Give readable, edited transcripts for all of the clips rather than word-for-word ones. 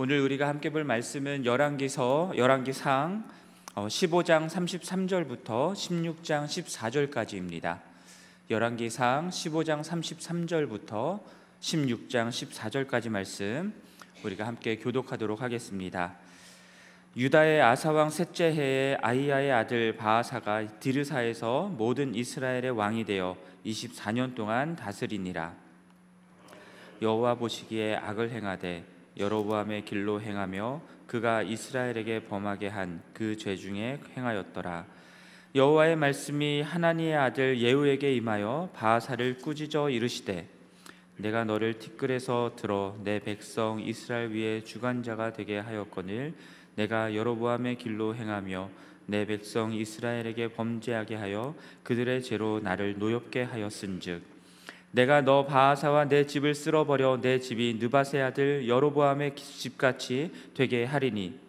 오늘 우리가 함께 볼 말씀은 열왕기상 15장 33절부터 16장 14절까지입니다. 열왕기상 15장 33절부터 16장 14절까지 말씀 우리가 함께 교독하도록 하겠습니다. 유다의 아사왕 셋째 해에 아히야의 아들 바아사가 디르사에서 모든 이스라엘의 왕이 되어 24년 동안 다스리니라. 여호와 보시기에 악을 행하되 여로보암의 길로 행하며 그가 이스라엘에게 범하게 한 그 죄 중에 행하였더라. 여호와의 말씀이 하나니의 아들 예후에게 임하여 바아사를 꾸짖어 이르시되 내가 너를 티끌에서 들어 내 백성 이스라엘 위에 주관자가 되게 하였거늘 내가 여로보암의 길로 행하며 내 백성 이스라엘에게 범죄하게 하여 그들의 죄로 나를 노엽게 하였은즉 내가 너 바아사와 내 집을 쓸어버려 내 집이 느밧의 아들 여로보암의 집같이 되게 하리니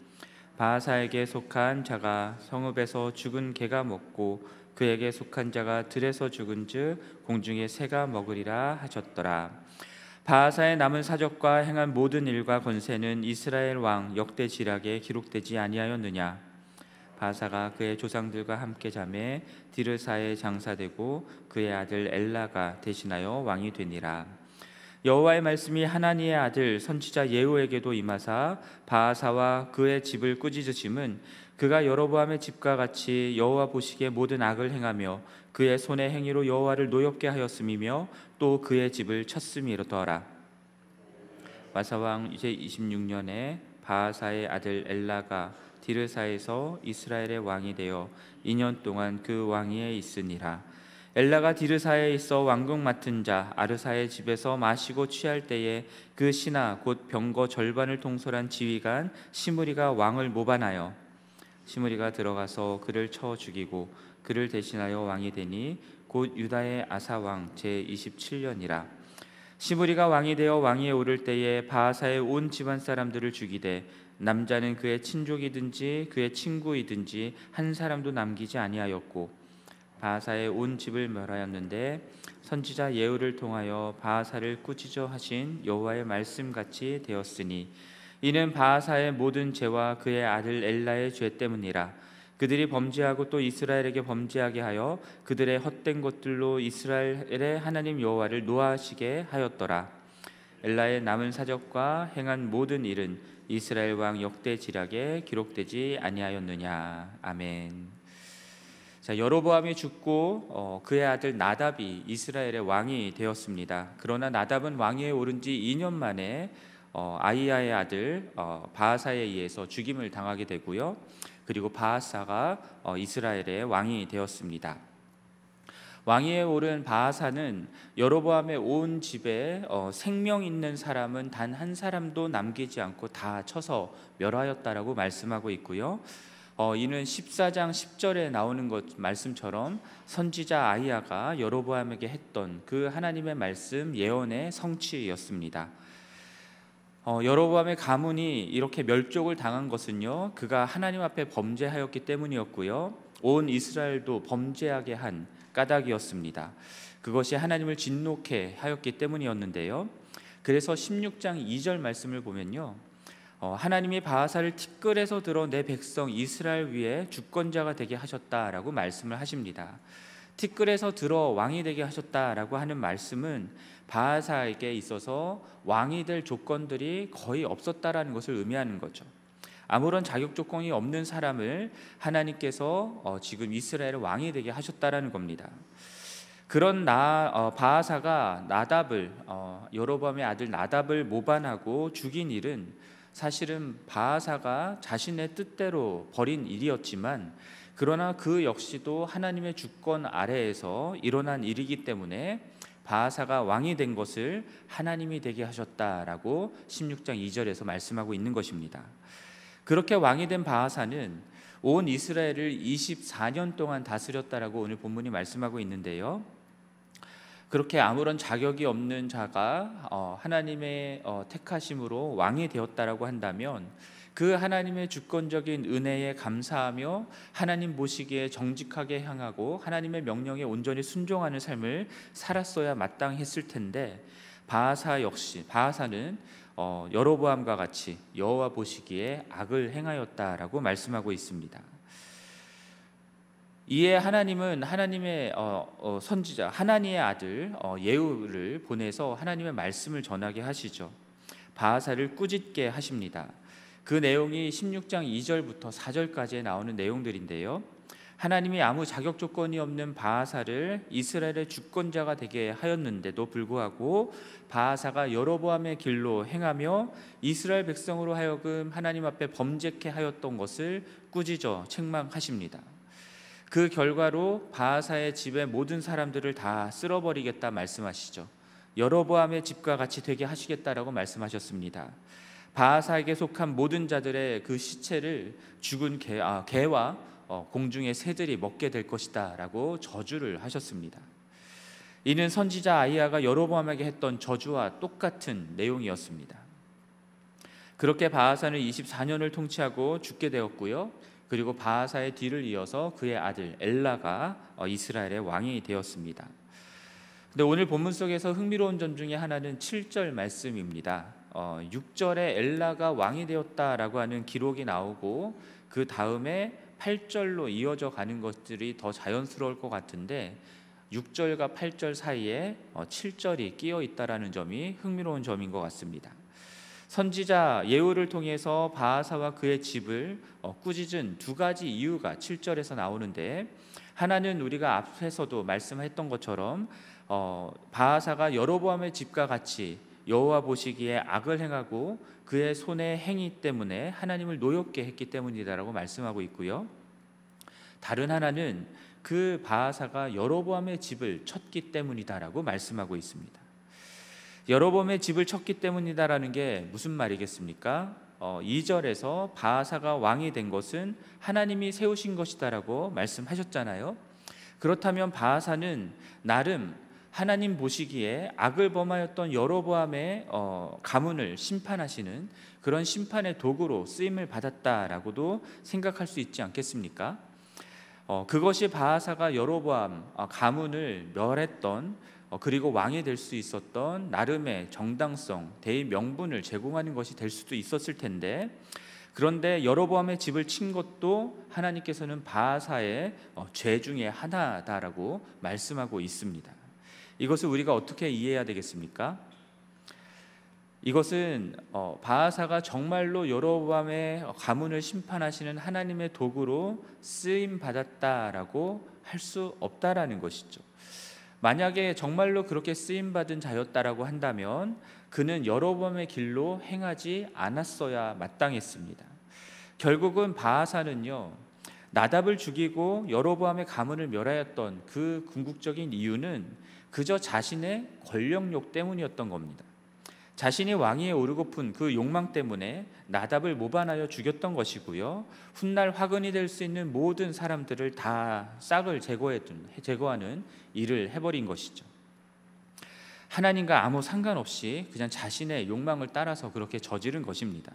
바아사에게 속한 자가 성읍에서 죽은 개가 먹고 그에게 속한 자가 들에서 죽은즉 공중의 새가 먹으리라 하셨더라. 바아사의 남은 사적과 행한 모든 일과 권세는 이스라엘 왕 역대 지략에 기록되지 아니하였느냐. 바아사가 그의 조상들과 함께 자매 디르사에 장사되고 그의 아들 엘라가 대신하여 왕이 되니라. 여호와의 말씀이 하나니의 아들 선지자 예후에게도 임하사 바아사와 그의 집을 꾸짖으심은 그가 여로보암의 집과 같이 여호와 보시기에 모든 악을 행하며 그의 손의 행위로 여호와를 노엽게 하였음이며 또 그의 집을 쳤음이로더라. 바사왕 이제 26년에 바아사의 아들 엘라가 디르사에서 이스라엘의 왕이 되어 2년 동안 그 왕위에 있으니라. 엘라가 디르사에 있어 왕궁 맡은 자 아르사의 집에서 마시고 취할 때에 그 신하 곧 병거 절반을 통솔한 지휘관 시므리가 왕을 모반하여 시므리가 들어가서 그를 쳐 죽이고 그를 대신하여 왕이 되니 곧 유다의 아사 왕 제 27년이라. 시므리가 왕이 되어 왕위에 오를 때에 바아사의 온 집안 사람들을 죽이되 남자는 그의 친족이든지 그의 친구이든지 한 사람도 남기지 아니하였고 바아사의 온 집을 멸하였는데 선지자 예후를 통하여 바아사를 꾸짖어 하신 여호와의 말씀같이 되었으니 이는 바아사의 모든 죄와 그의 아들 엘라의 죄 때문이라. 그들이 범죄하고 또 이스라엘에게 범죄하게 하여 그들의 헛된 것들로 이스라엘의 하나님 여호와를 노하시게 하였더라. 엘라의 남은 사적과 행한 모든 일은 이스라엘 왕 역대 지략에 기록되지 아니하였느냐. 아멘. 자, 여로보암이 죽고 그의 아들 나답이 이스라엘의 왕이 되었습니다. 그러나 나답은 왕위에 오른 지 2년 만에 아히야의 아들 바아사에 의해서 죽임을 당하게 되고요. 그리고 바아사가 이스라엘의 왕이 되었습니다. 왕위에 오른 바아사는 여로보암의 온 집에 생명 있는 사람은 단 한 사람도 남기지 않고 다 쳐서 멸하였다라고 말씀하고 있고요. 이는 14장 10절에 나오는 것 말씀처럼 선지자 아히야가 여로보암에게 했던 그 하나님의 말씀 예언의 성취였습니다. 여로보암의 가문이 이렇게 멸족을 당한 것은요, 그가 하나님 앞에 범죄하였기 때문이었고요, 온 이스라엘도 범죄하게 한 까닭이었습니다. 그것이 하나님을 진노케 하였기 때문이었는데요. 그래서 16장 2절 말씀을 보면요, 하나님이 바아사를 티끌에서 들어 내 백성 이스라엘 위에 주권자가 되게 하셨다라고 말씀을 하십니다. 티끌에서 들어 왕이 되게 하셨다라고 하는 말씀은 바아사에게 있어서 왕이 될 조건들이 거의 없었다라는 것을 의미하는 거죠. 아무런 자격 조건이 없는 사람을 하나님께서 지금 이스라엘의 왕이 되게 하셨다라는 겁니다. 그런 바아사가 나답을 여로보암의 아들 나답을 모반하고 죽인 일은 사실은 바아사가 자신의 뜻대로 벌인 일이었지만 그러나 그 역시도 하나님의 주권 아래에서 일어난 일이기 때문에 바아사가 왕이 된 것을 하나님이 되게 하셨다라고 16장 2절에서 말씀하고 있는 것입니다. 그렇게 왕이 된 바아사는 온 이스라엘을 24년 동안 다스렸다라고 오늘 본문이 말씀하고 있는데요. 그렇게 아무런 자격이 없는 자가 하나님의 택하심으로 왕이 되었다라고 한다면 그 하나님의 주권적인 은혜에 감사하며 하나님 보시기에 정직하게 향하고 하나님의 명령에 온전히 순종하는 삶을 살았어야 마땅했을 텐데 바아사는 여로보암과 같이 여호와 보시기에 악을 행하였다라고 말씀하고 있습니다. 이에 하나님은 하나님의 선지자 하나니의 아들 예후를 보내서 하나님의 말씀을 전하게 하시죠. 바하사를 꾸짖게 하십니다. 그 내용이 16장 2절부터 4절까지에 나오는 내용들인데요. 하나님이 아무 자격 조건이 없는 바하사를 이스라엘의 주권자가 되게 하였는데도 불구하고 바하사가 여로보암의 길로 행하며 이스라엘 백성으로 하여금 하나님 앞에 범죄케 하였던 것을 꾸짖어 책망하십니다. 그 결과로 바하사의 집의 모든 사람들을 다 쓸어버리겠다 말씀하시죠. 여로보암의 집과 같이 되게 하시겠다라고 말씀하셨습니다. 바하사에게 속한 모든 자들의 그 시체를 죽은 개와 공중의 새들이 먹게 될 것이다 라고 저주를 하셨습니다. 이는 선지자 아이야가 여로보암에게 했던 저주와 똑같은 내용이었습니다. 그렇게 바하사는 24년을 통치하고 죽게 되었고요. 그리고 바하사의 뒤를 이어서 그의 아들 엘라가 이스라엘의 왕이 되었습니다. 근데 오늘 본문 속에서 흥미로운 점 중에 하나는 7절 말씀입니다. 6절에 엘라가 왕이 되었다라고 하는 기록이 나오고 그 다음에 8절로 이어져 가는 것들이 더 자연스러울 것 같은데 6절과 8절 사이에 7절이 끼어 있다라는 점이 흥미로운 점인 것 같습니다. 선지자 예후를 통해서 바하사와 그의 집을 꾸짖은 두 가지 이유가 7절에서 나오는데, 하나는 우리가 앞에서도 말씀했던 것처럼 바하사가 여로보암의 집과 같이 여호와 보시기에 악을 행하고 그의 손의 행위 때문에 하나님을 노엽게 했기 때문이다라고 말씀하고 있고요. 다른 하나는 그 바하사가 여로보암의 집을 쳤기 때문이다라고 말씀하고 있습니다. 여로보암의 집을 쳤기 때문이다라는 게 무슨 말이겠습니까? 2절에서 바하사가 왕이 된 것은 하나님이 세우신 것이다라고 말씀하셨잖아요. 그렇다면 바하사는 나름 하나님 보시기에 악을 범하였던 여로보암의 가문을 심판하시는 그런 심판의 도구로 쓰임을 받았다라고도 생각할 수 있지 않겠습니까? 그것이 바하사가 여로보암 가문을 멸했던 그리고 왕이 될 수 있었던 나름의 정당성, 대의 명분을 제공하는 것이 될 수도 있었을 텐데, 그런데 여로보암의 집을 친 것도 하나님께서는 바하사의 죄 중에 하나다라고 말씀하고 있습니다. 이것을 우리가 어떻게 이해해야 되겠습니까? 이것은 바하사가 정말로 여로보암의 가문을 심판하시는 하나님의 도구로 쓰임 받았다라고 할 수 없다라는 것이죠. 만약에 정말로 그렇게 쓰임 받은 자였다라고 한다면 그는 여로보암의 길로 행하지 않았어야 마땅했습니다. 결국은 바하사는요, 나답을 죽이고 여로보암의 가문을 멸하였던 그 궁극적인 이유는 그저 자신의 권력욕 때문이었던 겁니다. 자신이 왕위에 오르고픈 그 욕망 때문에 나답을 모반하여 죽였던 것이고요. 훗날 화근이 될 수 있는 모든 사람들을 다 싹을 제거하는 일을 해버린 것이죠. 하나님과 아무 상관없이 그냥 자신의 욕망을 따라서 그렇게 저지른 것입니다.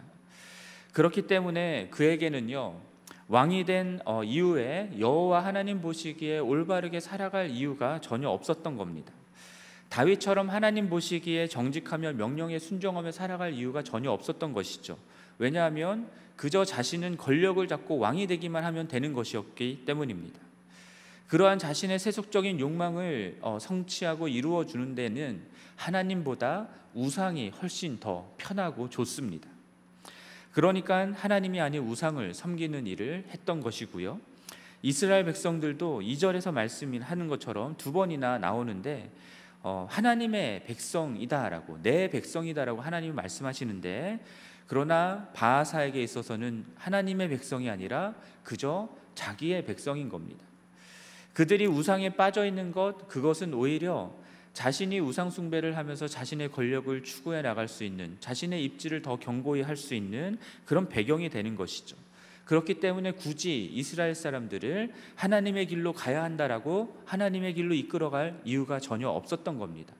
그렇기 때문에 그에게는요, 왕이 된 이후에 여호와 하나님 보시기에 올바르게 살아갈 이유가 전혀 없었던 겁니다. 다윗처럼 하나님 보시기에 정직하며 명령에 순종하며 살아갈 이유가 전혀 없었던 것이죠. 왜냐하면 그저 자신은 권력을 잡고 왕이 되기만 하면 되는 것이었기 때문입니다. 그러한 자신의 세속적인 욕망을 성취하고 이루어주는 데는 하나님보다 우상이 훨씬 더 편하고 좋습니다. 그러니까 하나님이 아닌 우상을 섬기는 일을 했던 것이고요. 이스라엘 백성들도 2절에서 말씀하는 것처럼 두 번이나 나오는데 하나님의 백성이다라고, 내 백성이다라고 하나님이 말씀하시는데, 그러나 바하사에게 있어서는 하나님의 백성이 아니라 그저 자기의 백성인 겁니다. 그들이 우상에 빠져 있는 것, 그것은 오히려 자신이 우상 숭배를 하면서 자신의 권력을 추구해 나갈 수 있는, 자신의 입지를 더 견고히 할 수 있는 그런 배경이 되는 것이죠. 그렇기 때문에 굳이 이스라엘 사람들을 하나님의 길로 가야 한다라고 하나님의 길로 이끌어갈 이유가 전혀 없었던 겁니다.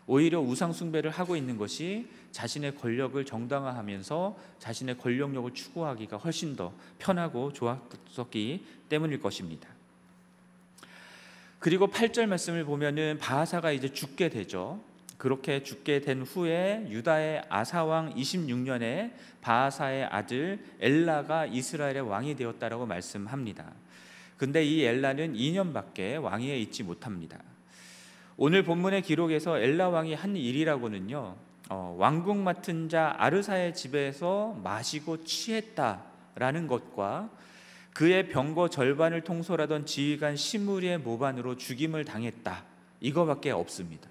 오히려 우상 숭배를 하고 있는 것이 자신의 권력을 정당화하면서 자신의 권력력을 추구하기가 훨씬 더 편하고 좋았었기 때문일 것입니다. 그리고 8절 말씀을 보면은 바하사가 이제 죽게 되죠. 그렇게 죽게 된 후에 유다의 아사왕 26년에 바하사의 아들 엘라가 이스라엘의 왕이 되었다라고 말씀합니다. 근데 이 엘라는 2년밖에 왕위에 있지 못합니다. 오늘 본문의 기록에서 엘라 왕이 한 일이라고는요, 왕궁 맡은 자 아르사의 집에서 마시고 취했다라는 것과 그의 병거 절반을 통솔하던 지휘관 시므리의 모반으로 죽임을 당했다, 이거밖에 없습니다.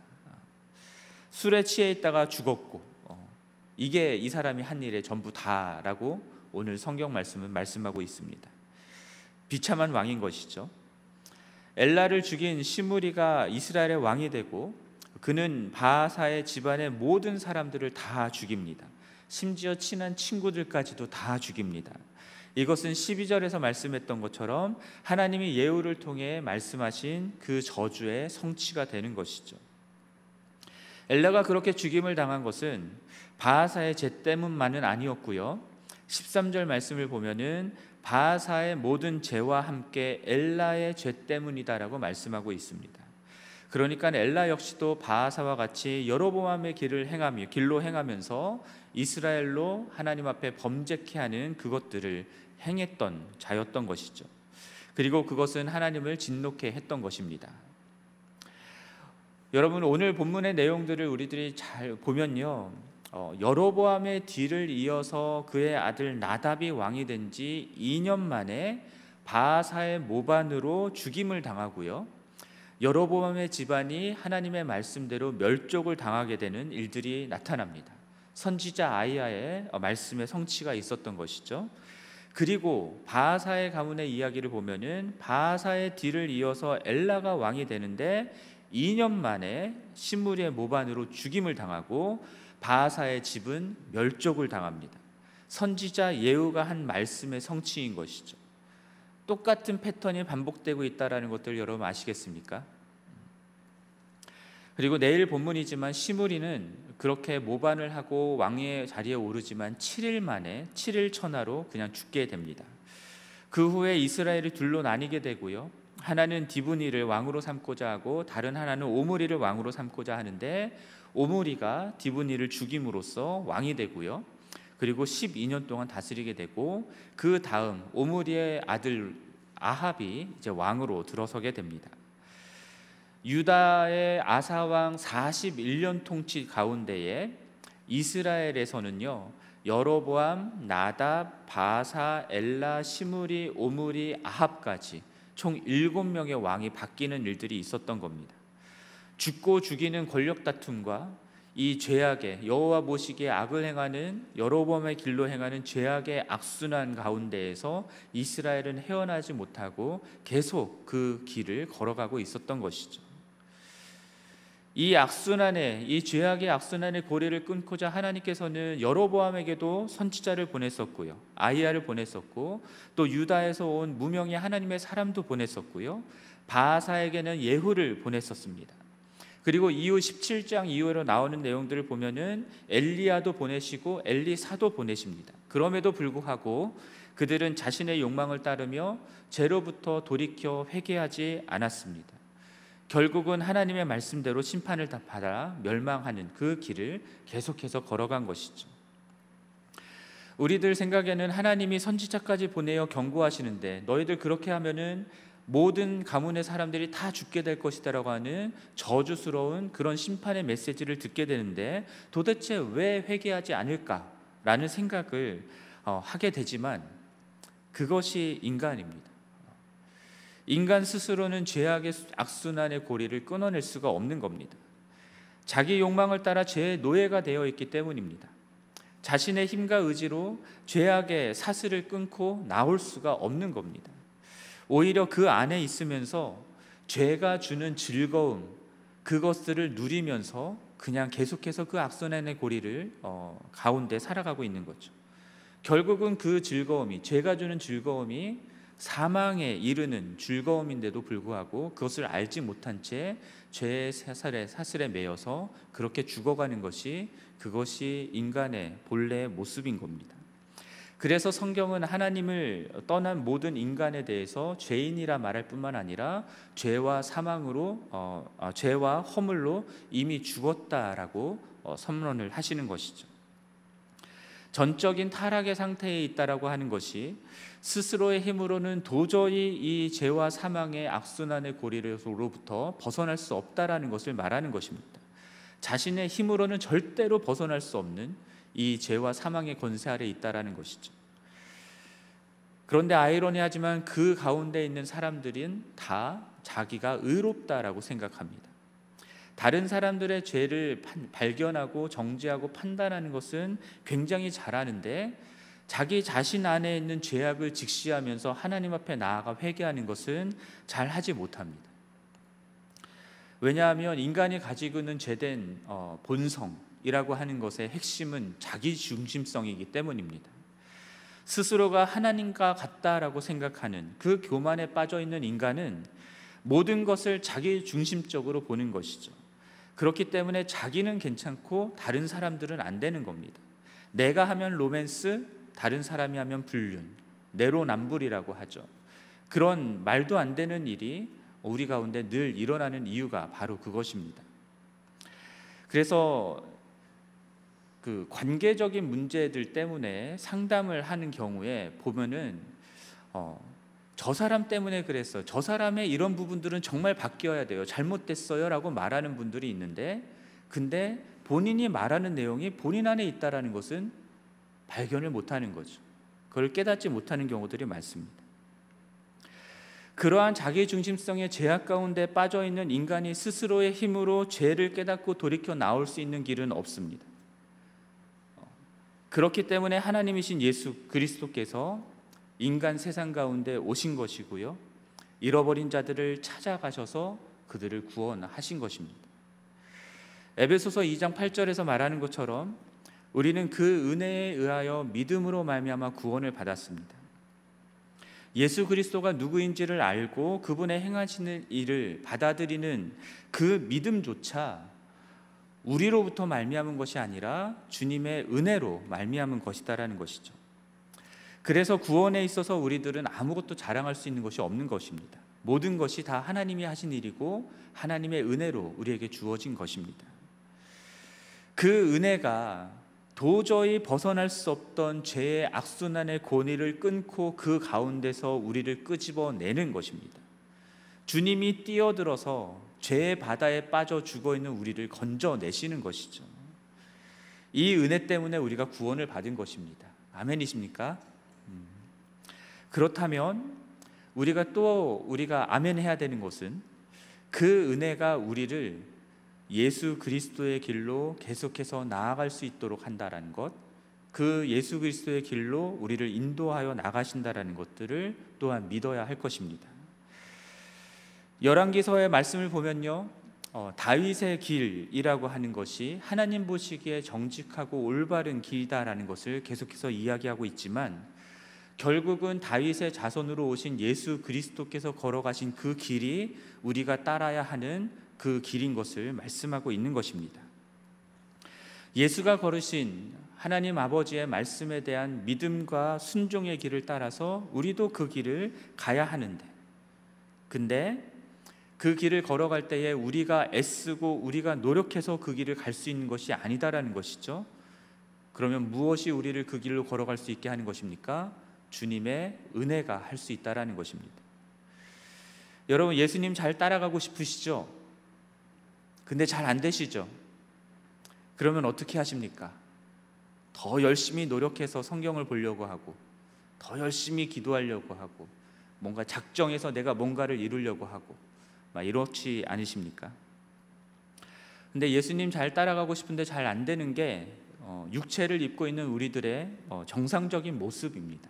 술에 취해 있다가 죽었고, 이게 이 사람이 한 일의 전부 다라고 오늘 성경 말씀은 말씀하고 있습니다. 비참한 왕인 것이죠. 엘라를 죽인 시므리가 이스라엘의 왕이 되고 그는 바하사의 집안의 모든 사람들을 다 죽입니다. 심지어 친한 친구들까지도 다 죽입니다. 이것은 12절에서 말씀했던 것처럼 하나님이 예후를 통해 말씀하신 그 저주의 성취가 되는 것이죠. 엘라가 그렇게 죽임을 당한 것은 바하사의 죄 때문만은 아니었고요, 13절 말씀을 보면은 바하사의 모든 죄와 함께 엘라의 죄 때문이다라고 말씀하고 있습니다. 그러니까 엘라 역시도 바하사와 같이 여로보암의 길로 행하면서 이스라엘로 하나님 앞에 범죄케 하는 그것들을 행했던 자였던 것이죠. 그리고 그것은 하나님을 진노케 했던 것입니다. 여러분, 오늘 본문의 내용들을 우리들이 잘 보면요, 여로보암의 뒤를 이어서 그의 아들 나답이 왕이 된 지 2년 만에 바하사의 모반으로 죽임을 당하고요, 여로보암의 집안이 하나님의 말씀대로 멸족을 당하게 되는 일들이 나타납니다. 선지자 아이야의 말씀의 성취가 있었던 것이죠. 그리고 바하사의 가문의 이야기를 보면은 바하사의 뒤를 이어서 엘라가 왕이 되는데 2년 만에 시므리의 모반으로 죽임을 당하고 바하사의 집은 멸족을 당합니다. 선지자 예후가 한 말씀의 성취인 것이죠. 똑같은 패턴이 반복되고 있다는 것들 여러분 아시겠습니까? 그리고 내일 본문이지만 시므리는 그렇게 모반을 하고 왕의 자리에 오르지만 7일 만에 7일 천하로 그냥 죽게 됩니다. 그 후에 이스라엘이 둘로 나뉘게 되고요, 하나는 디브니를 왕으로 삼고자 하고 다른 하나는 오므리를 왕으로 삼고자 하는데 오므리가 디브니를 죽임으로써 왕이 되고요, 그리고 12년 동안 다스리게 되고 그 다음 오므리의 아들 아합이 이제 왕으로 들어서게 됩니다. 유다의 아사왕 41년 통치 가운데에 이스라엘에서는요, 여로보암, 나답, 바사, 엘라, 시므리, 오므리, 아합까지 총 7명의 왕이 바뀌는 일들이 있었던 겁니다. 죽고 죽이는 권력 다툼과 이 죄악의 여호와 보시기에 악을 행하는 여로보암의 길로 행하는 죄악의 악순환 가운데에서 이스라엘은 헤어나지 못하고 계속 그 길을 걸어가고 있었던 것이죠. 이 죄악의 악순환의 고리를 끊고자 하나님께서는 여로보암에게도 선지자를 보냈었고요, 아히야를 보냈었고, 또 유다에서 온 무명의 하나님의 사람도 보냈었고요, 바하사에게는 예후를 보냈었습니다. 그리고 이후 17장 이후로 나오는 내용들을 보면은 엘리야도 보내시고 엘리사도 보내십니다. 그럼에도 불구하고 그들은 자신의 욕망을 따르며 죄로부터 돌이켜 회개하지 않았습니다. 결국은 하나님의 말씀대로 심판을 다 받아 멸망하는 그 길을 계속해서 걸어간 것이죠. 우리들 생각에는 하나님이 선지자까지 보내어 경고하시는데 너희들 그렇게 하면은 모든 가문의 사람들이 다 죽게 될 것이다라고 하는 저주스러운 그런 심판의 메시지를 듣게 되는데 도대체 왜 회개하지 않을까라는 생각을 하게 되지만 그것이 인간입니다. 인간 스스로는 죄악의 악순환의 고리를 끊어낼 수가 없는 겁니다. 자기 욕망을 따라 죄의 노예가 되어 있기 때문입니다. 자신의 힘과 의지로 죄악의 사슬을 끊고 나올 수가 없는 겁니다. 오히려 그 안에 있으면서 죄가 주는 즐거움, 그것들을 누리면서 그냥 계속해서 그 악순환의 고리를 가운데 살아가고 있는 거죠. 결국은 그 즐거움이, 죄가 주는 즐거움이 사망에 이르는 즐거움인데도 불구하고 그것을 알지 못한 채 죄의 사슬에 매여서 그렇게 죽어가는 것이, 그것이 인간의 본래의 모습인 겁니다. 그래서 성경은 하나님을 떠난 모든 인간에 대해서 죄인이라 말할 뿐만 아니라 죄와 허물로 이미 죽었다라고 선언을 하시는 것이죠. 전적인 타락의 상태에 있다라고 하는 것이 스스로의 힘으로는 도저히 이 죄와 사망의 악순환의 고리로부터 벗어날 수 없다라는 것을 말하는 것입니다. 자신의 힘으로는 절대로 벗어날 수 없는 이 죄와 사망의 권세 아래 있다라는 것이죠. 그런데 아이러니하지만 그 가운데 있는 사람들은 다 자기가 의롭다라고 생각합니다. 다른 사람들의 죄를 발견하고 정죄하고 판단하는 것은 굉장히 잘하는데 자기 자신 안에 있는 죄악을 직시하면서 하나님 앞에 나아가 회개하는 것은 잘 하지 못합니다. 왜냐하면 인간이 가지고 있는 죄된 본성이라고 하는 것의 핵심은 자기 중심성이기 때문입니다. 스스로가 하나님과 같다라고 생각하는 그 교만에 빠져 있는 인간은 모든 것을 자기 중심적으로 보는 것이죠. 그렇기 때문에 자기는 괜찮고 다른 사람들은 안 되는 겁니다. 내가 하면 로맨스, 다른 사람이 하면 불륜, 내로남불이라고 하죠. 그런 말도 안 되는 일이 우리 가운데 늘 일어나는 이유가 바로 그것입니다. 그래서 그 관계적인 문제들 때문에 상담을 하는 경우에 보면은 저 사람 때문에 그랬어요. 저 사람의 이런 부분들은 정말 바뀌어야 돼요. 잘못됐어요 라고 말하는 분들이 있는데, 근데 본인이 말하는 내용이 본인 안에 있다는 것은 발견을 못하는 거죠. 그걸 깨닫지 못하는 경우들이 많습니다. 그러한 자기중심성의 죄악 가운데 빠져있는 인간이 스스로의 힘으로 죄를 깨닫고 돌이켜 나올 수 있는 길은 없습니다. 그렇기 때문에 하나님이신 예수 그리스도께서 인간 세상 가운데 오신 것이고요, 잃어버린 자들을 찾아가셔서 그들을 구원하신 것입니다. 에베소서 2장 8절에서 말하는 것처럼 우리는 그 은혜에 의하여 믿음으로 말미암아 구원을 받았습니다. 예수 그리스도가 누구인지를 알고 그분의 행하시는 일을 받아들이는 그 믿음조차 우리로부터 말미암은 것이 아니라 주님의 은혜로 말미암은 것이다라는 것이죠. 그래서 구원에 있어서 우리들은 아무것도 자랑할 수 있는 것이 없는 것입니다. 모든 것이 다 하나님이 하신 일이고 하나님의 은혜로 우리에게 주어진 것입니다. 그 은혜가 도저히 벗어날 수 없던 죄의 악순환의 고리를 끊고 그 가운데서 우리를 끄집어내는 것입니다. 주님이 뛰어들어서 죄의 바다에 빠져 죽어있는 우리를 건져내시는 것이죠. 이 은혜 때문에 우리가 구원을 받은 것입니다. 아멘이십니까? 그렇다면 우리가 아멘 해야 되는 것은 그 은혜가 우리를 예수 그리스도의 길로 계속해서 나아갈 수 있도록 한다라는 것, 그 예수 그리스도의 길로 우리를 인도하여 나가신다라는 것들을 또한 믿어야 할 것입니다. 열왕기서의 말씀을 보면요, 다윗의 길이라고 하는 것이 하나님 보시기에 정직하고 올바른 길이다라는 것을 계속해서 이야기하고 있지만, 결국은 다윗의 자손으로 오신 예수 그리스도께서 걸어가신 그 길이 우리가 따라야 하는 그 길인 것을 말씀하고 있는 것입니다. 예수가 걸으신 하나님 아버지의 말씀에 대한 믿음과 순종의 길을 따라서 우리도 그 길을 가야 하는데, 근데 그 길을 걸어갈 때에 우리가 애쓰고 우리가 노력해서 그 길을 갈 수 있는 것이 아니다라는 것이죠. 그러면 무엇이 우리를 그 길로 걸어갈 수 있게 하는 것입니까? 주님의 은혜가 할 수 있다라는 것입니다. 여러분, 예수님 잘 따라가고 싶으시죠? 근데 잘 안 되시죠? 그러면 어떻게 하십니까? 더 열심히 노력해서 성경을 보려고 하고, 더 열심히 기도하려고 하고, 뭔가 작정해서 내가 뭔가를 이루려고 하고, 막 이렇지 않으십니까? 근데 예수님 잘 따라가고 싶은데 잘 안 되는 게 육체를 입고 있는 우리들의 정상적인 모습입니다.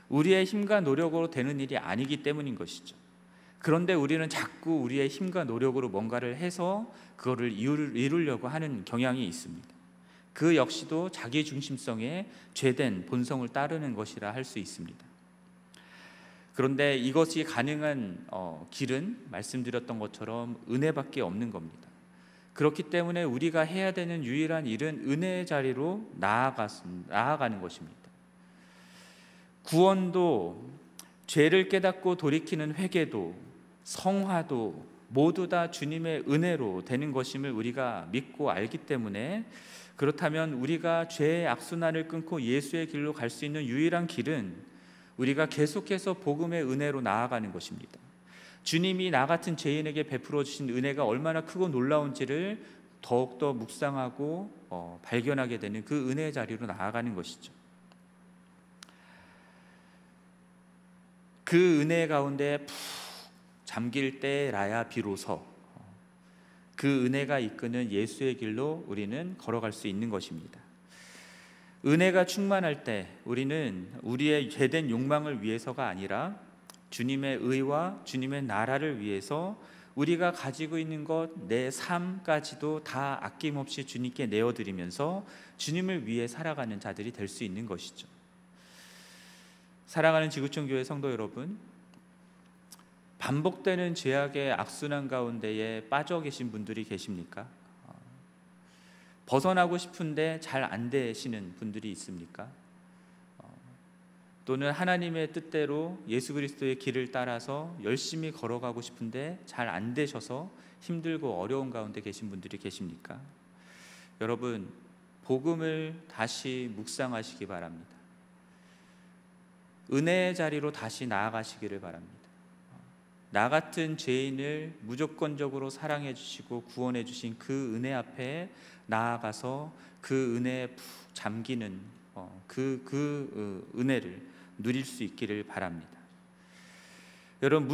우리의 힘과 노력으로 되는 일이 아니기 때문인 것이죠. 그런데 우리는 자꾸 우리의 힘과 노력으로 뭔가를 해서 그거를 이루려고 하는 경향이 있습니다. 그 역시도 자기 중심성의 죄된 본성을 따르는 것이라 할 수 있습니다. 그런데 이것이 가능한 길은 말씀드렸던 것처럼 은혜밖에 없는 겁니다. 그렇기 때문에 우리가 해야 되는 유일한 일은 은혜의 자리로 나아가는 것입니다. 구원도, 죄를 깨닫고 돌이키는 회개도, 성화도 모두 다 주님의 은혜로 되는 것임을 우리가 믿고 알기 때문에, 그렇다면 우리가 죄의 악순환을 끊고 예수의 길로 갈 수 있는 유일한 길은 우리가 계속해서 복음의 은혜로 나아가는 것입니다. 주님이 나 같은 죄인에게 베풀어 주신 은혜가 얼마나 크고 놀라운지를 더욱더 묵상하고 발견하게 되는 그 은혜의 자리로 나아가는 것이죠. 그 은혜 가운데 푹 잠길 때라야 비로소 그 은혜가 이끄는 예수의 길로 우리는 걸어갈 수 있는 것입니다. 은혜가 충만할 때 우리는 우리의 죄된 욕망을 위해서가 아니라 주님의 의와 주님의 나라를 위해서 우리가 가지고 있는 것, 내 삶까지도 다 아낌없이 주님께 내어드리면서 주님을 위해 살아가는 자들이 될 수 있는 것이죠. 사랑하는 지구촌 교회 성도 여러분, 반복되는 죄악의 악순환 가운데에 빠져 계신 분들이 계십니까? 벗어나고 싶은데 잘 안 되시는 분들이 있습니까? 또는 하나님의 뜻대로 예수 그리스도의 길을 따라서 열심히 걸어가고 싶은데 잘 안 되셔서 힘들고 어려운 가운데 계신 분들이 계십니까? 여러분, 복음을 다시 묵상하시기 바랍니다. 은혜의 자리로 다시 나아가시기를 바랍니다. 나 같은 죄인을 무조건적으로 사랑해 주시고 구원해 주신 그 은혜 앞에 나아가서 그 은혜에 푹 잠기는 은혜를 누릴 수 있기를 바랍니다. 여러분,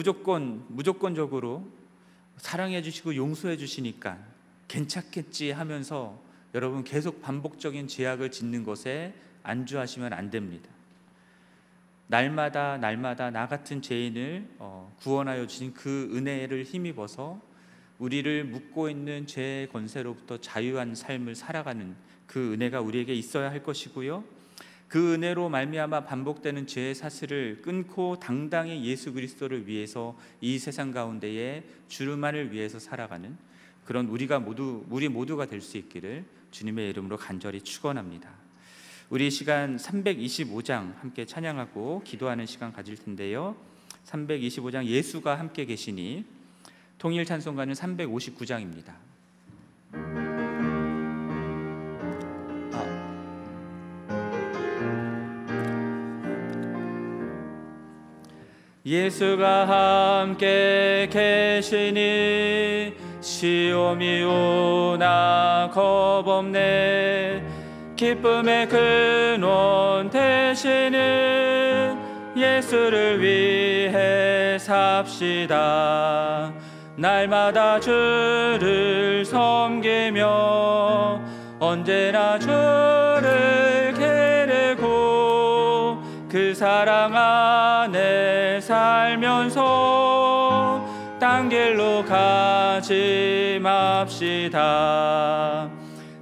무조건적으로 사랑해 주시고 용서해 주시니까 괜찮겠지 하면서 여러분 계속 반복적인 죄악을 짓는 것에 안주하시면 안 됩니다. 날마다 나 같은 죄인을 구원하여 주신 그 은혜를 힘입어서 우리를 묶고 있는 죄의 권세로부터 자유한 삶을 살아가는 그 은혜가 우리에게 있어야 할 것이고요, 그 은혜로 말미암아 반복되는 죄의 사슬을 끊고 당당히 예수 그리스도를 위해서 이 세상 가운데에 주님만을 위해서 살아가는 그런 우리 모두가 될 수 있기를 주님의 이름으로 간절히 축원합니다. 우리 시간 325장 함께 찬양하고 기도하는 시간 가질 텐데요, 325장 예수가 함께 계시니 통일 찬송가는 359장입니다. 예수가 함께 계시니 시험이 오나 겁없네. 기쁨의 근원 되시는 예수를 위해 삽시다. 날마다 주를 섬기며 언제나 주를 기르고 그 사랑 안에 살면서 딴 길로 가지 맙시다.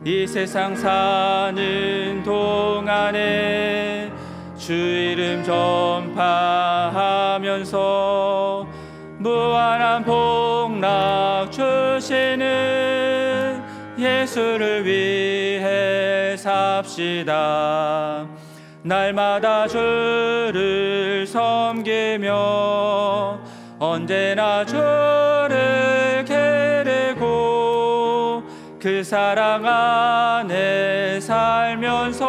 이 세상 사는 동안에 주 이름 전파하면서 무한한 복락 주시는 예수를 위해 삽시다. 날마다 주를 섬기며 언제나 주를 기르고 그 사랑 안에 살면서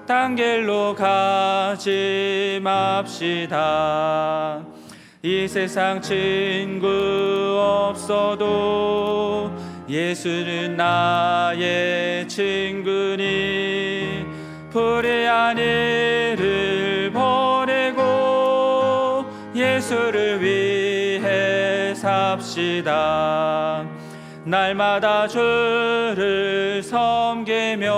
딴 길로 가지 맙시다. 이 세상 친구 없어도 예수는 나의 친구니 불의한 일을 버리고 예수를 위해 삽시다. 날마다 주를 섬기며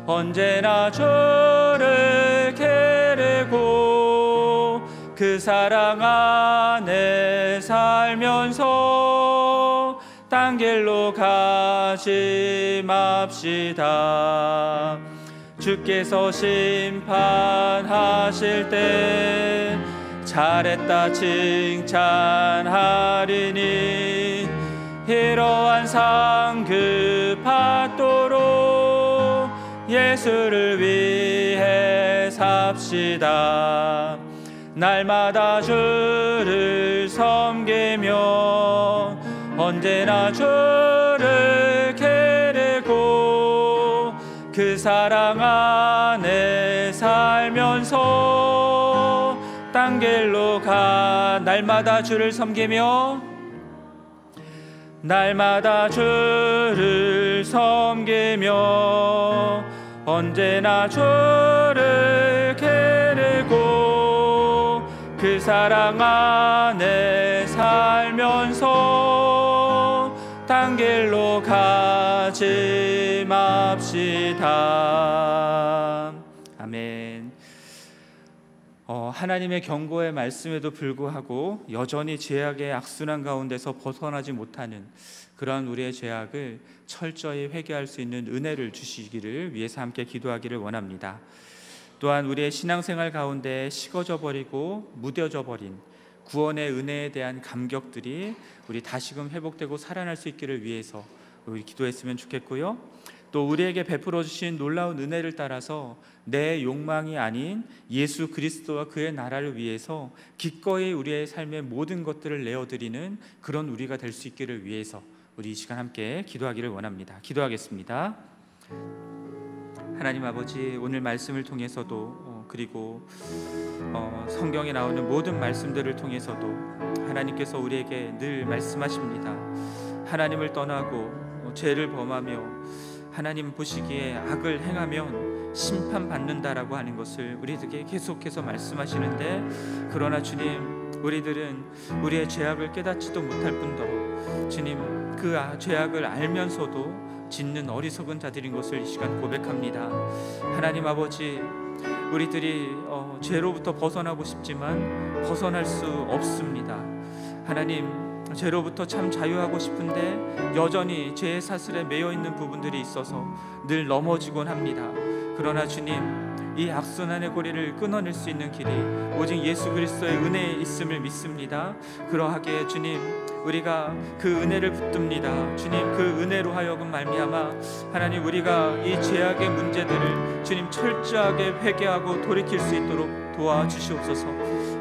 언제나 주를 기르고 그 사랑 안에 살면서 딴 길로 가지 맙시다. 주께서 심판하실 때 잘했다 칭찬하리니 이러한 상급 받도록 예수를 위해 맙시다. 날마다 주를 섬기며 언제나 주를 기리고 그 사랑 안에 살면서 딴 길로 가. 날마다 주를 섬기며 날마다 주를 섬기며 언제나 주를 기리고 그 사랑 안에 살면서 딴 길로 가지 맙시다. 아멘. 하나님의 경고의 말씀에도 불구하고 여전히 죄악의 악순환 가운데서 벗어나지 못하는 그런 우리의 죄악을 철저히 회개할 수 있는 은혜를 주시기를 위해서 함께 기도하기를 원합니다. 또한 우리의 신앙생활 가운데 식어져 버리고 무뎌져 버린 구원의 은혜에 대한 감격들이 우리 다시금 회복되고 살아날 수 있기를 위해서 우리 기도했으면 좋겠고요. 또 우리에게 베풀어 주신 놀라운 은혜를 따라서 내 욕망이 아닌 예수 그리스도와 그의 나라를 위해서 기꺼이 우리의 삶의 모든 것들을 내어드리는 그런 우리가 될 수 있기를 위해서 우리 이 시간 함께 기도하기를 원합니다. 기도하겠습니다. 하나님 아버지, 오늘 말씀을 통해서도 그리고 성경에 나오는 모든 말씀들을 통해서도 하나님께서 우리에게 늘 말씀하십니다. 하나님을 떠나고 죄를 범하며 하나님 보시기에 악을 행하면 심판받는다라고 하는 것을 우리에게 계속해서 말씀하시는데, 그러나 주님, 우리들은 우리의 죄악을 깨닫지도 못할 뿐더러 주님, 그 죄악을 알면서도 짓는 어리석은 자들인 것을 이 시간 고백합니다. 하나님 아버지, 우리들이 죄로부터 벗어나고 싶지만 벗어날 수 없습니다. 하나님, 죄로부터 참 자유하고 싶은데 여전히 죄의 사슬에 매여 있는 부분들이 있어서 늘 넘어지곤 합니다. 그러나 주님, 이 악순환의 고리를 끊어낼 수 있는 길이 오직 예수 그리스도의 은혜에 있음을 믿습니다. 그러하기에 주님, 우리가 그 은혜를 붙듭니다. 주님, 그 은혜로 하여금 말미암아 하나님, 우리가 이 죄악의 문제들을 주님 철저하게 회개하고 돌이킬 수 있도록 도와주시옵소서.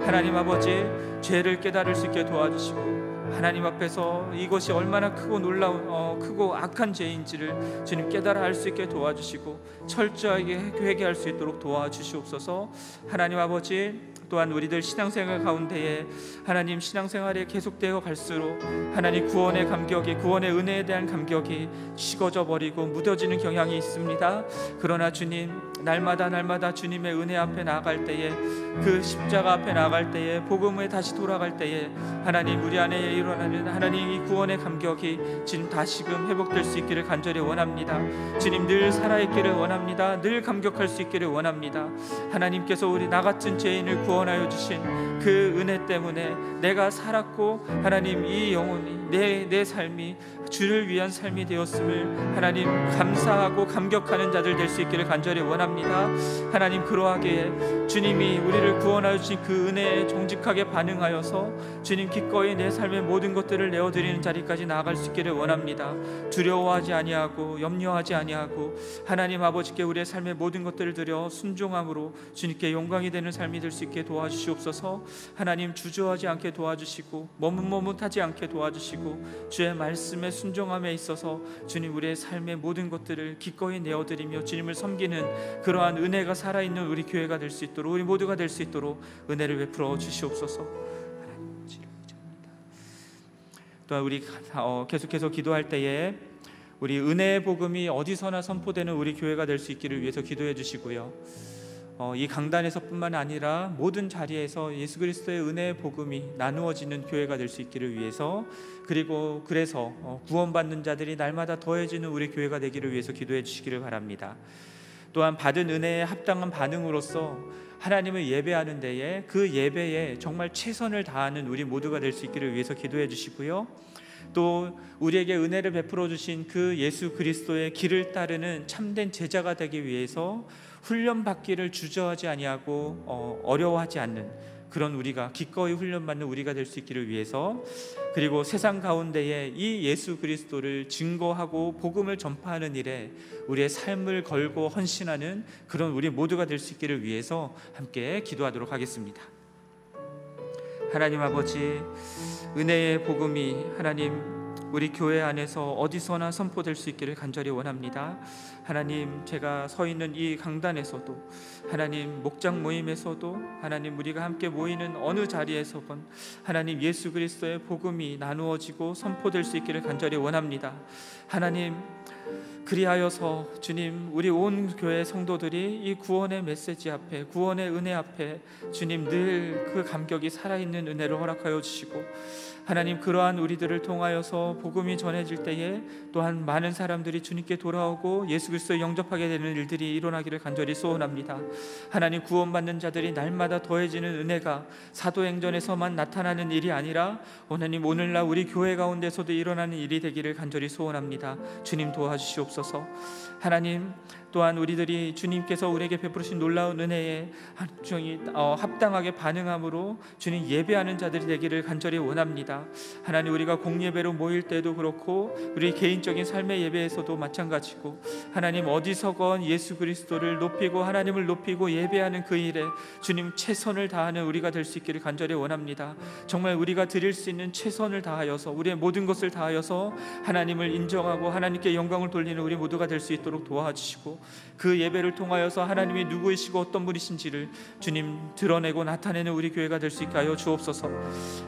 하나님 아버지, 죄를 깨달을 수 있게 도와주시고 하나님 앞에서 이것이 얼마나 크고 놀라운 크고 악한 죄인지를 주님 깨달아 알 수 있게 도와주시고 철저하게 회개할 수 있도록 도와주시옵소서. 하나님 아버지, 또한 우리들 신앙생활 가운데에 하나님 신앙생활에 계속되어 갈수록 하나님 구원의 감격이, 구원의 은혜에 대한 감격이 식어져 버리고 무뎌지는 경향이 있습니다. 그러나 주님, 날마다 주님의 은혜 앞에 나아갈 때에, 그 십자가 앞에 나아갈 때에, 복음에 다시 돌아갈 때에 하나님, 우리 안에 일어나는 하나님 이 구원의 감격이 주님 다시금 회복될 수 있기를 간절히 원합니다. 주님, 늘 살아있기를 원합니다. 늘 감격할 수 있기를 원합니다. 하나님께서 우리 나 같은 죄인을 구원하여 주신 그 은혜 때문에 내가 살았고 하나님, 이 영혼이 내 삶이 주를 위한 삶이 되었음을 하나님 감사하고 감격하는 자들 될 수 있기를 간절히 원합니다. 하나님, 그러하기에 주님이 우리를 구원하여 주신 그 은혜에 정직하게 반응하여서 주님 기꺼이 내 삶의 모든 것들을 내어드리는 자리까지 나아갈 수 있기를 원합니다. 두려워하지 아니하고 염려하지 아니하고 하나님 아버지께 우리의 삶의 모든 것들을 드려 순종함으로 주님께 영광이 되는 삶이 될 수 있게 도와주시옵소서. 하나님, 주저하지 않게 도와주시고 머뭇머뭇하지 않게 도와주시고 주의 말씀에 순종함에 있어서 주님, 우리의 삶의 모든 것들을 기꺼이 내어드리며 주님을 섬기는 그러한 은혜가 살아있는 우리 교회가 될 수 있도록, 우리 모두가 될 수 있도록 은혜를 베풀어 주시옵소서. 하나님, 지금입니다. 또한 우리 계속해서 기도할 때에 우리 은혜의 복음이 어디서나 선포되는 우리 교회가 될 수 있기를 위해서 기도해 주시고요. 이 강단에서뿐만 아니라 모든 자리에서 예수 그리스도의 은혜의 복음이 나누어지는 교회가 될 수 있기를 위해서, 그리고 그래서 구원받는 자들이 날마다 더해지는 우리 교회가 되기를 위해서 기도해 주시기를 바랍니다. 또한 받은 은혜에 합당한 반응으로서 하나님을 예배하는 데에 그 예배에 정말 최선을 다하는 우리 모두가 될 수 있기를 위해서 기도해 주시고요. 또 우리에게 은혜를 베풀어 주신 그 예수 그리스도의 길을 따르는 참된 제자가 되기 위해서 훈련받기를 주저하지 아니하고 어려워하지 않는 그런 우리가, 기꺼이 훈련받는 우리가 될 수 있기를 위해서, 그리고 세상 가운데에 이 예수 그리스도를 증거하고 복음을 전파하는 일에 우리의 삶을 걸고 헌신하는 그런 우리 모두가 될 수 있기를 위해서 함께 기도하도록 하겠습니다. 하나님 아버지, 은혜의 복음이 하나님 우리 교회 안에서 어디서나 선포될 수 있기를 간절히 원합니다. 하나님, 제가 서 있는 이 강단에서도, 하나님 목장 모임에서도, 하나님 우리가 함께 모이는 어느 자리에서건 하나님 예수 그리스도의 복음이 나누어지고 선포될 수 있기를 간절히 원합니다. 하나님, 그리하여서 주님, 우리 온 교회 성도들이 이 구원의 메시지 앞에, 구원의 은혜 앞에 주님 늘 그 감격이 살아있는 은혜를 허락하여 주시고, 하나님 그러한 우리들을 통하여서 복음이 전해질 때에 또한 많은 사람들이 주님께 돌아오고 예수 그리스도를 영접하게 되는 일들이 일어나기를 간절히 소원합니다. 하나님, 구원받는 자들이 날마다 더해지는 은혜가 사도행전에서만 나타나는 일이 아니라 하나님 오늘날 우리 교회 가운데서도 일어나는 일이 되기를 간절히 소원합니다. 주님 도와주시옵소서. 하나님, 또한 우리들이 주님께서 우리에게 베푸신 놀라운 은혜에 합당하게 반응함으로 주님 예배하는 자들이 되기를 간절히 원합니다. 하나님, 우리가 공예배로 모일 때도 그렇고 우리 개인적인 삶의 예배에서도 마찬가지고, 하나님 어디서건 예수 그리스도를 높이고 하나님을 높이고 예배하는 그 일에 주님 최선을 다하는 우리가 될 수 있기를 간절히 원합니다. 정말 우리가 드릴 수 있는 최선을 다하여서, 우리의 모든 것을 다하여서 하나님을 인정하고 하나님께 영광을 돌리는 우리 모두가 될 수 있도록 도와주시고, 그 예배를 통하여서 하나님이 누구이시고 어떤 분이신지를 주님 드러내고 나타내는 우리 교회가 될 수 있게 하여 주옵소서.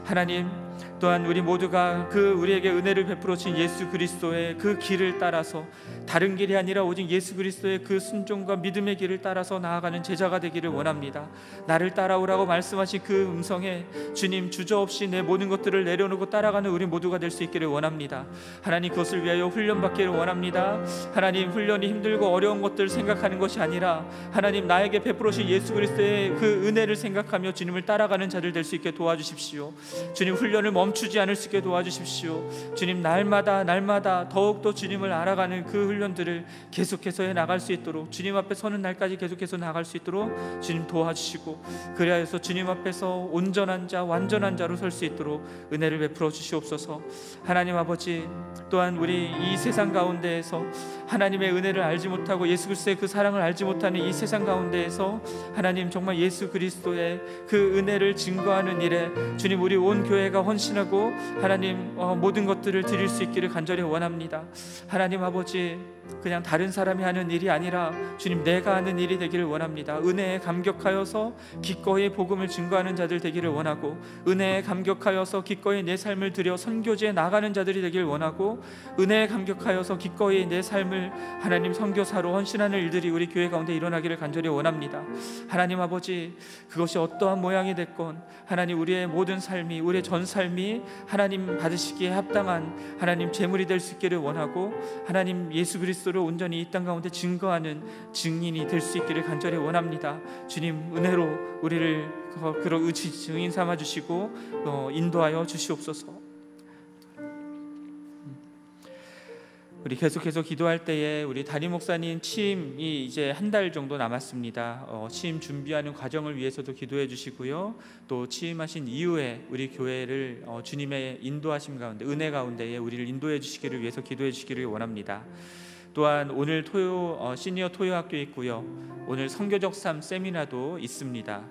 하나님, 또한 우리 모두가 그 우리에게 은혜를 베풀어 주신 예수 그리스도의 그 길을 따라서, 다른 길이 아니라 오직 예수 그리스도의 그 순종과 믿음의 길을 따라서 나아가는 제자가 되기를 원합니다. 나를 따라오라고 말씀하신 그 음성에 주님 주저없이 내 모든 것들을 내려놓고 따라가는 우리 모두가 될 수 있기를 원합니다. 하나님, 그것을 위하여 훈련받기를 원합니다. 하나님, 훈련이 힘들고 어려운 것들을 생각하는 것이 아니라 하나님 나에게 베풀어 주신 예수 그리스도의 그 은혜를 생각하며 주님을 따라가는 자들 될 수 있게 도와주십시오. 주님, 훈련을 멈추지 않을 수 있게 도와주십시오. 주님, 날마다 더욱더 주님을 알아가는 그 훈련들을 계속해서 해나갈 수 있도록, 주님 앞에 서는 날까지 계속해서 나갈 수 있도록 주님 도와주시고, 그리하여서 주님 앞에서 온전한 자, 완전한 자로 설 수 있도록 은혜를 베풀어 주시옵소서. 하나님 아버지, 또한 우리 이 세상 가운데에서 하나님의 은혜를 알지 못하고 예수 그리스도의 그 사랑을 알지 못하는 이 세상 가운데에서 하나님 정말 예수 그리스도의 그 은혜를 증거하는 일에 주님 우리 온 교회가 헌신하고 하나님 모든 것들을 드릴 수 있기를 간절히 원합니다. 하나님 아버지, 그냥 다른 사람이 하는 일이 아니라 주님 내가 하는 일이 되기를 원합니다. 은혜에 감격하여서 기꺼이 복음을 증거하는 자들 되기를 원하고, 은혜에 감격하여서 기꺼이 내 삶을 들여 선교지에 나가는 자들이 되기를 원하고, 은혜에 감격하여서 기꺼이 내 삶을 하나님 선교사로 헌신하는 일들이 우리 교회 가운데 일어나기를 간절히 원합니다. 하나님 아버지, 그것이 어떠한 모양이 됐건 하나님 우리의 모든 삶이, 우리의 전 삶이 하나님 받으시기에 합당한 하나님 제물이 될 수 있기를 원하고, 하나님 예수 그리스도를 온전히 이 땅 가운데 증거하는 증인이 될 수 있기를 간절히 원합니다. 주님, 은혜로 우리를 그런 의지 증인 삼아 주시고 인도하여 주시옵소서. 우리 계속해서 기도할 때에 우리 담임 목사님 취임이 이제 한 달 정도 남았습니다. 취임 준비하는 과정을 위해서도 기도해 주시고요. 또 취임하신 이후에 우리 교회를 주님의 인도하심 가운데, 은혜 가운데에 우리를 인도해 주시기를 위해서 기도해 주시기를 원합니다. 또한 오늘 시니어 토요학교 있고요. 오늘 선교적 삶 세미나도 있습니다.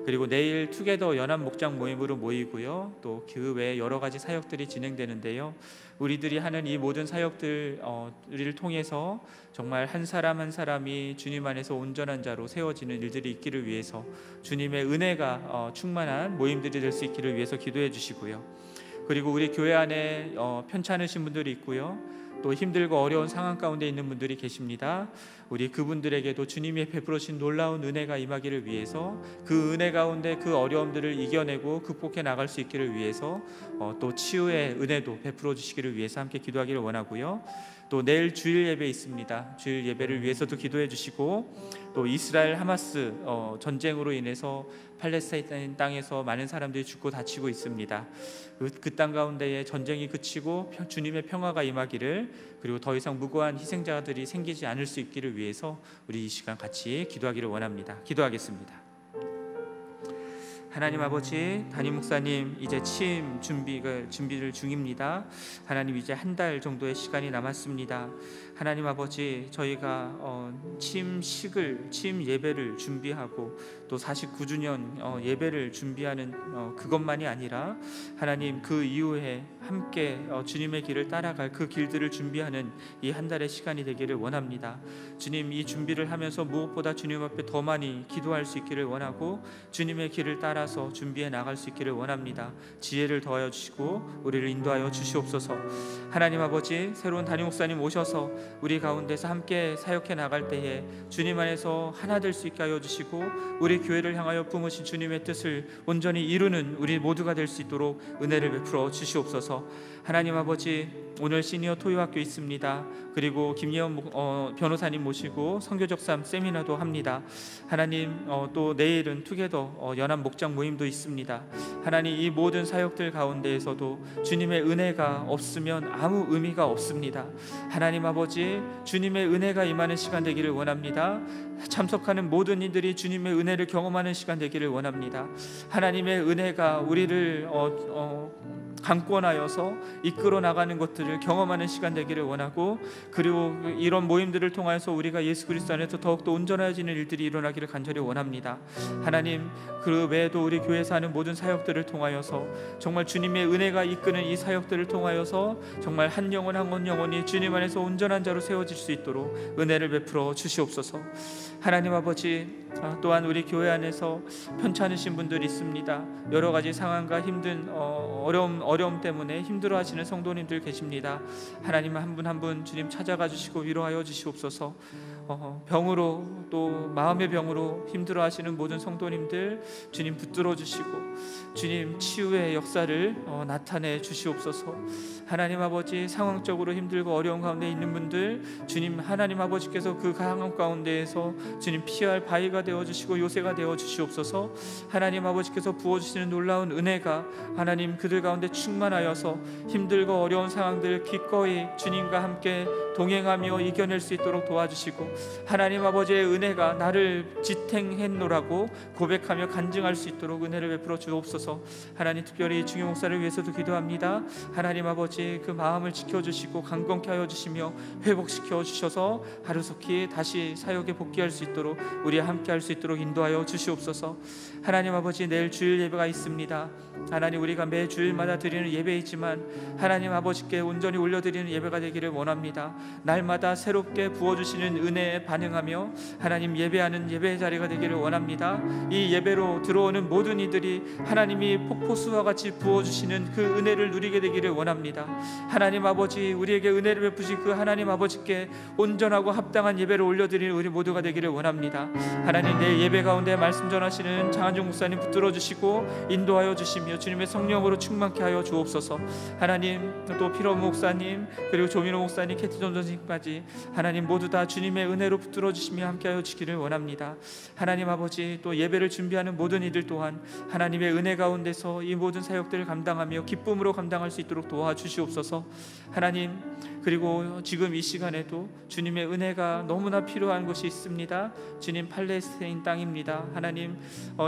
그리고 내일 투게더 연합 목장 모임으로 모이고요. 또 그 외에 여러 가지 사역들이 진행되는데요. 우리들이 하는 이 모든 사역들을 통해서 정말 한 사람 한 사람이 주님 안에서 온전한 자로 세워지는 일들이 있기를 위해서 주님의 은혜가 충만한 모임들이 될 수 있기를 위해서 기도해 주시고요. 그리고 우리 교회 안에 편찮으신 분들이 있고요. 또 힘들고 어려운 상황 가운데 있는 분들이 계십니다. 우리 그분들에게도 주님이 베풀어신 놀라운 은혜가 임하기를 위해서, 그 은혜 가운데 그 어려움들을 이겨내고 극복해 나갈 수 있기를 위해서 또 치유의 은혜도 베풀어 주시기를 위해서 함께 기도하기를 원하고요. 또 내일 주일 예배 있습니다. 주일 예배를 위해서도 기도해 주시고, 또 이스라엘 하마스 전쟁으로 인해서 팔레스타인 땅에서 많은 사람들이 죽고 다치고 있습니다. 그 땅 가운데에 전쟁이 그치고 주님의 평화가 임하기를, 그리고 더 이상 무고한 희생자들이 생기지 않을 수 있기를 위해서 우리 이 시간 같이 기도하기를 원합니다. 기도하겠습니다. 하나님 아버지, 담임 목사님 이제 취임 준비를 중입니다. 하나님 이제 한 달 정도의 시간이 남았습니다. 하나님 아버지, 저희가 취임 예배를 준비하고 또 49주년 예배를 준비하는 그것만이 아니라 하나님 그 이후에 함께 주님의 길을 따라갈 그 길들을 준비하는 이 한 달의 시간이 되기를 원합니다. 주님, 이 준비를 하면서 무엇보다 주님 앞에 더 많이 기도할 수 있기를 원하고 주님의 길을 따라서 준비해 나갈 수 있기를 원합니다. 지혜를 더하여 주시고 우리를 인도하여 주시옵소서. 하나님 아버지, 새로운 담임 목사님 오셔서 우리 가운데서 함께 사역해 나갈 때에 주님 안에서 하나 될 수 있게 하여 주시고 우리 교회를 향하여 품으신 주님의 뜻을 온전히 이루는 우리 모두가 될 수 있도록 은혜를 베풀어 주시옵소서. 하나님 아버지, 오늘 시니어 토요학교 있습니다. 그리고 김예원 변호사님 모시고 선교적 삶 세미나도 합니다. 하나님, 또 내일은 투게더 연합 목장 모임도 있습니다. 하나님, 이 모든 사역들 가운데에서도 주님의 은혜가 없으면 아무 의미가 없습니다. 하나님 아버지, 주님의 은혜가 임하는 시간 되기를 원합니다. 참석하는 모든 이들이 주님의 은혜를 경험하는 시간 되기를 원합니다. 하나님의 은혜가 우리를 강권하여서 이끌어 나가는 것들을 경험하는 시간 되기를 원하고, 그리고 이런 모임들을 통하여서 우리가 예수 그리스도 안에서 더욱더 온전해지는 일들이 일어나기를 간절히 원합니다. 하나님, 그 외에도 우리 교회에서 하는 모든 사역들을 통하여서 정말 주님의 은혜가 이끄는 이 사역들을 통하여서 정말 한 영혼 한 영혼이 주님 안에서 온전한 자로 세워질 수 있도록 은혜를 베풀어 주시옵소서. 하나님 아버지, 또한 우리 교회 안에서 편찮으신 분들이 있습니다. 여러 가지 상황과 힘든 어려움 때문에 힘들어하시는 성도님들 계십니다. 하나님, 한 분 한 분 주님 찾아가 주시고 위로하여 주시옵소서. 병으로, 또 마음의 병으로 힘들어하시는 모든 성도님들 주님 붙들어 주시고 주님 치유의 역사를 나타내 주시옵소서. 하나님 아버지, 상황적으로 힘들고 어려운 가운데 있는 분들 주님, 하나님 아버지께서 그 상황 가운데에서 주님 피할 바위가 되어 주시고 요새가 되어 주시옵소서. 하나님 아버지께서 부어주시는 놀라운 은혜가 하나님 그들 가운데 충만하여서 힘들고 어려운 상황들 기꺼이 주님과 함께 동행하며 이겨낼 수 있도록 도와주시고, 하나님 아버지의 은혜가 나를 지탱했노라고 고백하며 간증할 수 있도록 은혜를 베풀어 주옵소서. 하나님, 특별히 중요 목사를 위해서도 기도합니다. 하나님 아버지, 그 마음을 지켜주시고 강건케 하여 주시며 회복시켜 주셔서 하루속히 다시 사역에 복귀할 수 있도록 우리 함께 할 수 있도록 인도하여 주시옵소서. 하나님 아버지, 내일 주일 예배가 있습니다. 하나님, 우리가 매 주일마다 드리는 예배이지만 하나님 아버지께 온전히 올려드리는 예배가 되기를 원합니다. 날마다 새롭게 부어주시는 은혜에 반응하며 하나님 예배하는 예배의 자리가 되기를 원합니다. 이 예배로 들어오는 모든 이들이 하나님이 폭포수와 같이 부어주시는 그 은혜를 누리게 되기를 원합니다. 하나님 아버지, 우리에게 은혜를 베푸신 그 하나님 아버지께 온전하고 합당한 예배를 올려드리는 우리 모두가 되기를 원합니다. 하나님, 내 예배 가운데 말씀 전하시는 장한종 목사님 붙들어 주시고 인도하여 주시며 주님의 성령으로 충만케 하여 주옵소서. 하나님, 또 피로 목사님, 그리고 조민호 목사님, 캐티존 선생님까지 하나님 모두 다 주님의 은혜로 붙들어 주시며 함께하여 주기를 원합니다. 하나님 아버지, 또 예배를 준비하는 모든 이들 또한 하나님의 은혜 가운데서 이 모든 사역들을 감당하며 기쁨으로 감당할 수 있도록 도와주시옵소서. 하나님, 그리고 지금 이 시간에도 주님의 은혜가 너무나 필요한 곳이 있습니다. 주님, 팔레스타인 땅입니다. 하나님,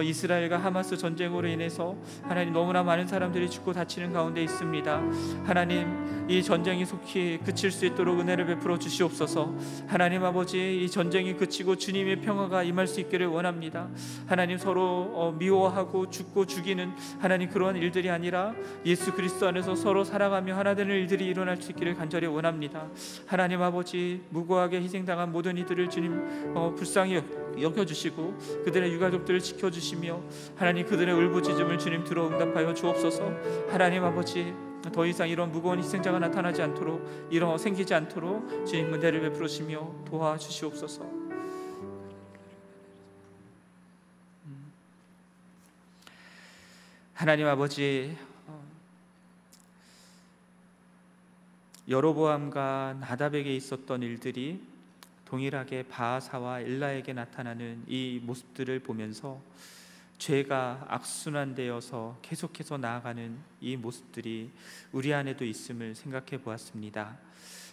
이스라엘과 하마스 전쟁으로 인해서 하나님 너무나 많은 사람들이 죽고 다치는 가운데 있습니다. 하나님, 이 전쟁이 속히 그칠 수 있도록 은혜를 베풀어 주시옵소서. 하나님 아버지, 이 전쟁이 그치고 주님의 평화가 임할 수 있기를 원합니다. 하나님, 서로 미워하고 죽고 죽이는 하나님 그러한 일들이 아니라 예수 그리스도 안에서 서로 살아가며 하나 되는 일들이 일어날 수 있기를 간절히 원합니다. 하나님 아버지, 무고하게 희생당한 모든 이들을 주님 불쌍히 여겨주시고 그들의 유가족들을 지켜주시며 하나님 그들의 울부짖음을 주님 들어 응답하여 주옵소서. 하나님 아버지, 더 이상 이런 무거운 희생자가 나타나지 않도록, 생기지 않도록 주님 은혜를 베풀으시며 도와주시옵소서. 하나님 아버지, 여로보암과 나답에게 있었던 일들이 동일하게 바하사와 엘라에게 나타나는 이 모습들을 보면서 죄가 악순환되어서 계속해서 나아가는 이 모습들이 우리 안에도 있음을 생각해 보았습니다.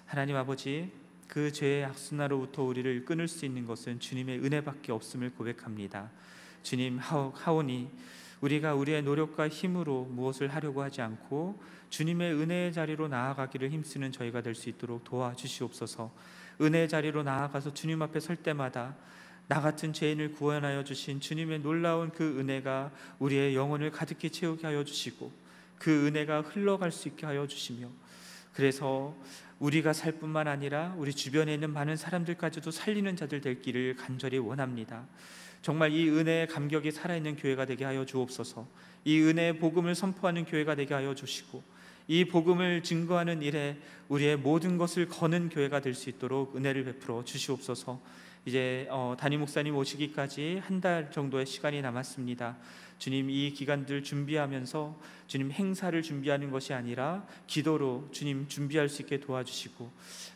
하나님 아버지, 그 죄의 악순환으로부터 우리를 끊을 수 있는 것은 주님의 은혜밖에 없음을 고백합니다. 주님, 하오니 우리가 우리의 노력과 힘으로 무엇을 하려고 하지 않고 주님의 은혜의 자리로 나아가기를 힘쓰는 저희가 될 수 있도록 도와주시옵소서. 은혜의 자리로 나아가서 주님 앞에 설 때마다 나 같은 죄인을 구원하여 주신 주님의 놀라운 그 은혜가 우리의 영혼을 가득히 채우게 하여 주시고 그 은혜가 흘러갈 수 있게 하여 주시며, 그래서 우리가 살 뿐만 아니라 우리 주변에 있는 많은 사람들까지도 살리는 자들 될 길을 간절히 원합니다. 정말 이 은혜의 감격이 살아있는 교회가 되게 하여 주옵소서. 이 은혜의 복음을 선포하는 교회가 되게 하여 주시고, 이 복음을 증거하는 일에 우리의 모든 것을 거는 교회가 될 수 있도록 은혜를 베풀어 주시옵소서. 이제 담임 목사님 오시기까지 한 달 정도의 시간이 남았습니다. 주님, 이 기간들 준비하면서 주님 행사를 준비하는 것이 아니라 기도로 주님 준비할 수 있게 도와주시고,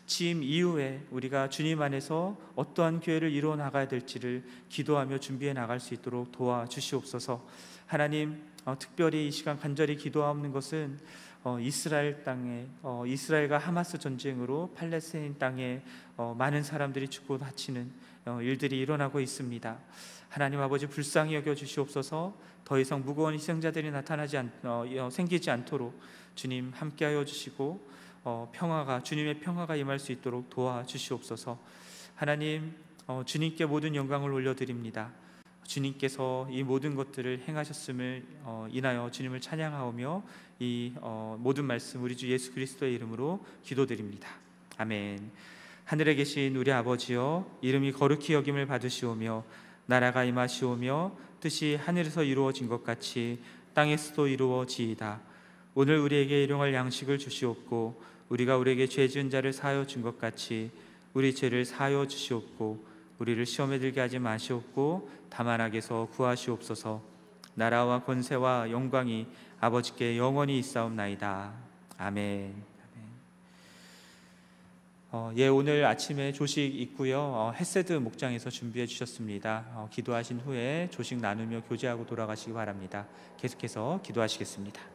취임 이후에 우리가 주님 안에서 어떠한 교회를 이루어 나가야 될지를 기도하며 준비해 나갈 수 있도록 도와주시옵소서. 하나님, 특별히 이 시간 간절히 기도하는 것은 이스라엘 땅에 이스라엘과 하마스 전쟁으로 팔레스타인 땅에 많은 사람들이 죽고 다치는 일들이 일어나고 있습니다. 하나님 아버지, 불쌍히 여겨 주시옵소서. 더 이상 무거운 희생자들이 생기지 않도록 주님 함께하여 주시고, 주님의 평화가 임할 수 있도록 도와주시옵소서. 하나님, 주님께 모든 영광을 올려드립니다. 주님께서 이 모든 것들을 행하셨음을 인하여 주님을 찬양하오며 이 모든 말씀 우리 주 예수 그리스도의 이름으로 기도드립니다. 아멘. 하늘에 계신 우리 아버지여, 이름이 거룩히 여김을 받으시오며 나라가 임하시오며 뜻이 하늘에서 이루어진 것 같이 땅에서도 이루어지이다. 오늘 우리에게 일용할 양식을 주시옵고, 우리가 우리에게 죄 지은 자를 사하여 준 것 같이 우리 죄를 사하여 주시옵고, 우리를 시험에 들게 하지 마시옵고 다만 악에서 구하시옵소서. 나라와 권세와 영광이 아버지께 영원히 있사옵나이다. 아멘. 오늘 아침에 조식 있고요. 햇세드 목장에서 준비해 주셨습니다. 기도하신 후에 조식 나누며 교제하고 돌아가시기 바랍니다. 계속해서 기도하시겠습니다.